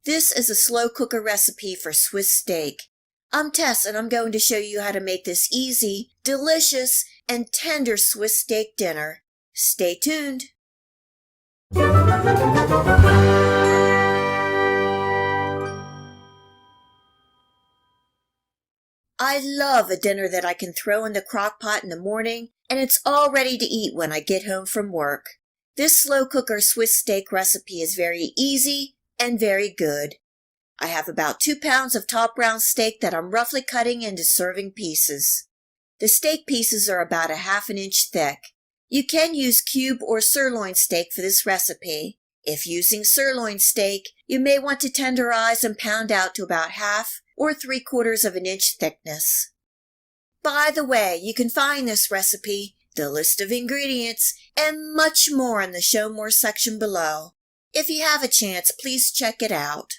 This is a slow cooker recipe for Swiss steak. I'm Tess and I'm going to show you how to make this easy, delicious, and tender Swiss steak dinner. Stay tuned. I love a dinner that I can throw in the crock pot in the morning and it's all ready to eat when I get home from work. This slow cooker Swiss steak recipe is very easy and very good. I have about 2 pounds of top round steak that I'm roughly cutting into serving pieces. The steak pieces are about 1/2 inch thick. You can use cube or sirloin steak for this recipe. If using sirloin steak, you may want to tenderize and pound out to about 1/2 or 3/4 of an inch thickness. By the way, you can find this recipe, the list of ingredients, and much more in the Show More section below. If you have a chance, please check it out.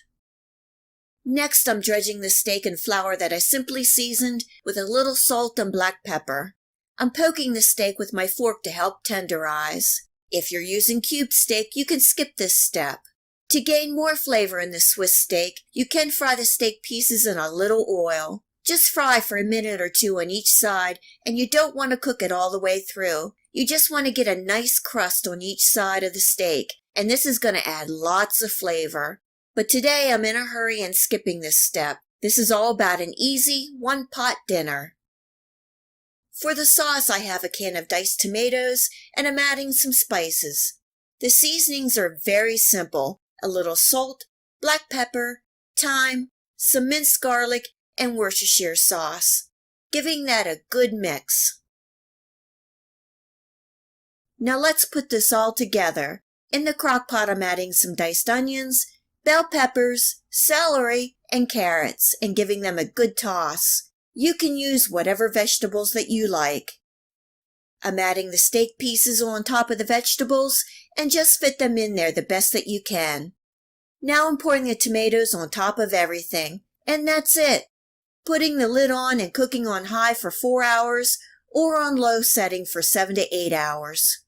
Next, I'm dredging the steak in flour that I simply seasoned with a little salt and black pepper. I'm poking the steak with my fork to help tenderize. If you're using cube steak, you can skip this step. To gain more flavor in the Swiss steak, you can fry the steak pieces in a little oil. Just fry for a minute or two on each side, and you don't want to cook it all the way through. You just want to get a nice crust on each side of the steak, and this is going to add lots of flavor. But today I'm in a hurry and skipping this step. This is all about an easy one-pot dinner. For the sauce, I have a can of diced tomatoes, and I'm adding some spices. The seasonings are very simple. A little salt, black pepper, thyme, some minced garlic, and Worcestershire sauce, giving that a good mix. Now let's put this all together. In the crock pot, I'm adding some diced onions, bell peppers, celery, and carrots, and giving them a good toss. You can use whatever vegetables that you like. I'm adding the steak pieces on top of the vegetables and just fit them in there the best that you can. Now I'm pouring the tomatoes on top of everything, and that's it. Putting the lid on and cooking on high for 4 hours or on low setting for 7 to 8 hours.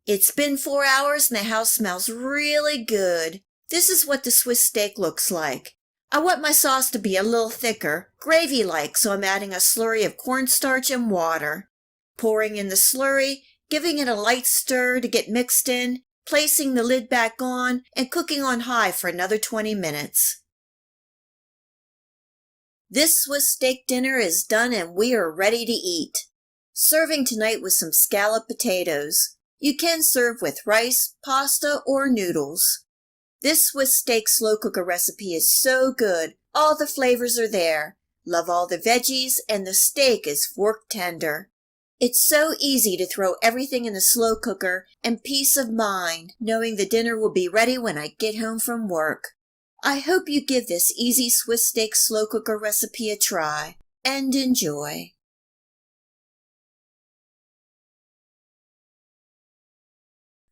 It's been 4 hours and the house smells really good. This is what the Swiss steak looks like. I want my sauce to be a little thicker, gravy-like, so I'm adding a slurry of cornstarch and water. Pouring in the slurry, giving it a light stir to get mixed in, placing the lid back on, and cooking on high for another 20 minutes. This Swiss steak dinner is done and we are ready to eat. Serving tonight with some scalloped potatoes. You can serve with rice, pasta, or noodles. This Swiss steak slow cooker recipe is so good. All the flavors are there. Love all the veggies, and the steak is fork tender. It's so easy to throw everything in the slow cooker and peace of mind knowing the dinner will be ready when I get home from work. I hope you give this easy Swiss steak slow cooker recipe a try and enjoy.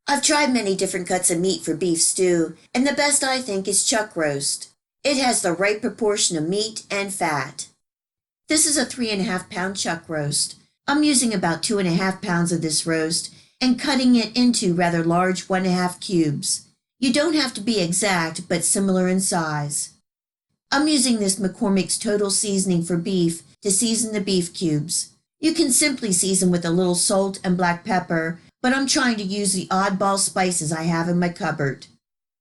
I've tried many different cuts of meat for beef stew, and the best I think is chuck roast. It has the right proportion of meat and fat. This is a 3.5 pound chuck roast. I'm using about 2.5 pounds of this roast and cutting it into rather large 1/2 cubes. You don't have to be exact, but similar in size. I'm using this McCormick's Total Seasoning for beef to season the beef cubes. You can simply season with a little salt and black pepper, but I'm trying to use the oddball spices I have in my cupboard.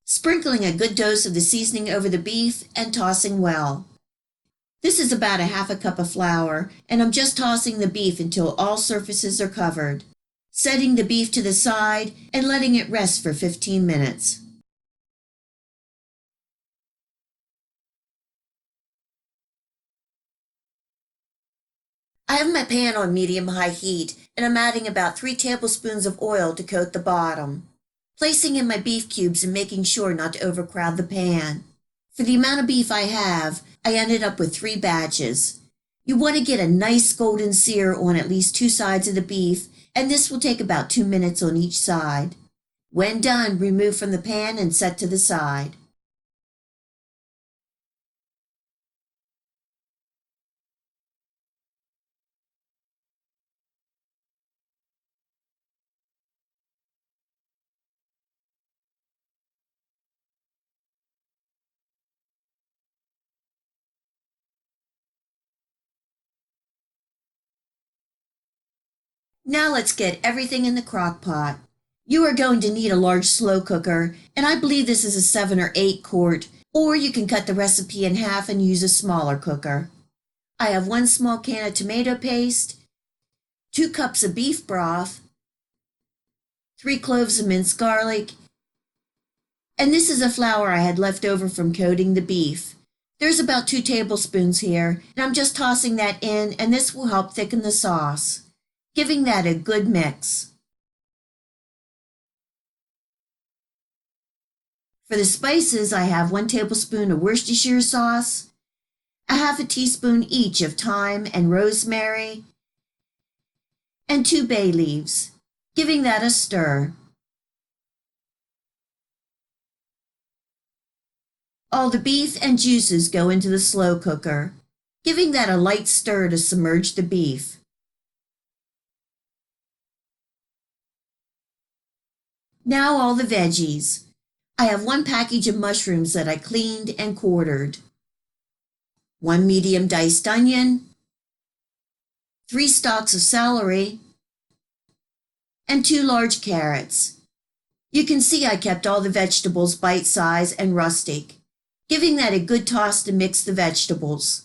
Sprinkling a good dose of the seasoning over the beef and tossing well. This is about 1/2 cup of flour, and I'm just tossing the beef until all surfaces are covered. Setting the beef to the side and letting it rest for 15 minutes. I have my pan on medium-high heat, and I'm adding about 3 tablespoons of oil to coat the bottom. Placing in my beef cubes and making sure not to overcrowd the pan. For the amount of beef I have, I ended up with 3 batches. You want to get a nice golden sear on at least 2 sides of the beef, and this will take about 2 minutes on each side. When done, remove from the pan and set to the side. Now let's get everything in the crock pot. You are going to need a large slow cooker, and I believe this is a 7 or 8 quart, or you can cut the recipe in half and use a smaller cooker. I have 1 small can of tomato paste, 2 cups of beef broth, 3 cloves of minced garlic, and this is a flour I had left over from coating the beef. There's about 2 tablespoons here, and I'm just tossing that in, and this will help thicken the sauce, giving that a good mix. For the spices, I have 1 tablespoon of Worcestershire sauce, a half a teaspoon each of thyme and rosemary, and 2 bay leaves, giving that a stir. All the beef and juices go into the slow cooker, giving that a light stir to submerge the beef. Now all the veggies. I have 1 package of mushrooms that I cleaned and quartered, 1 medium diced onion, 3 stalks of celery, and 2 large carrots. You can see I kept all the vegetables bite-sized and rustic, giving that a good toss to mix the vegetables.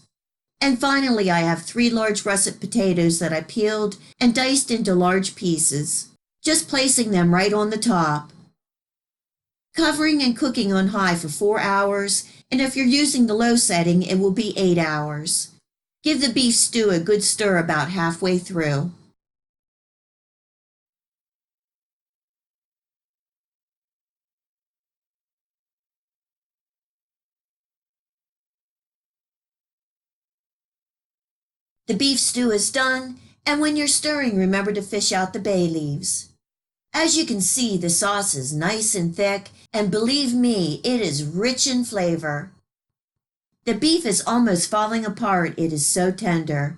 And finally, I have 3 large russet potatoes that I peeled and diced into large pieces, just placing them right on the top. Covering and cooking on high for 4 hours, and if you're using the low setting, it will be 8 hours. Give the beef stew a good stir about halfway through. The beef stew is done, and when you're stirring, remember to fish out the bay leaves. As you can see, the sauce is nice and thick, and believe me, it is rich in flavor. The beef is almost falling apart, it is so tender.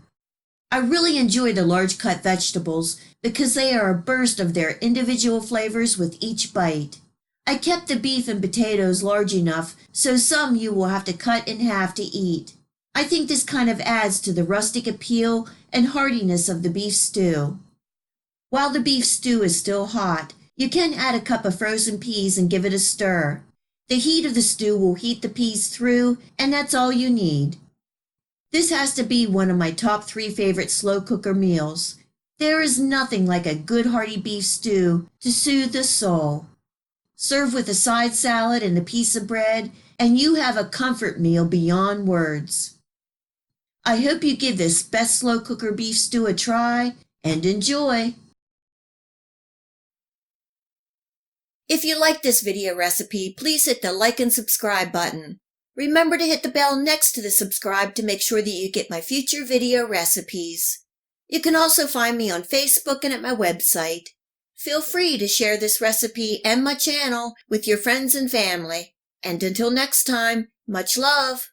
I really enjoy the large cut vegetables because they are a burst of their individual flavors with each bite. I kept the beef and potatoes large enough so some you will have to cut in half to eat. I think this kind of adds to the rustic appeal and heartiness of the beef stew. While the beef stew is still hot, you can add a cup of frozen peas and give it a stir. The heat of the stew will heat the peas through, and that's all you need. This has to be one of my top 3 favorite slow cooker meals. There is nothing like a good hearty beef stew to soothe the soul. Serve with a side salad and a piece of bread, and you have a comfort meal beyond words. I hope you give this best slow cooker beef stew a try, and enjoy. If you like this video recipe, please hit the like and subscribe button. Remember to hit the bell next to the subscribe to make sure that you get my future video recipes. You can also find me on Facebook and at my website. Feel free to share this recipe and my channel with your friends and family. And until next time, much love!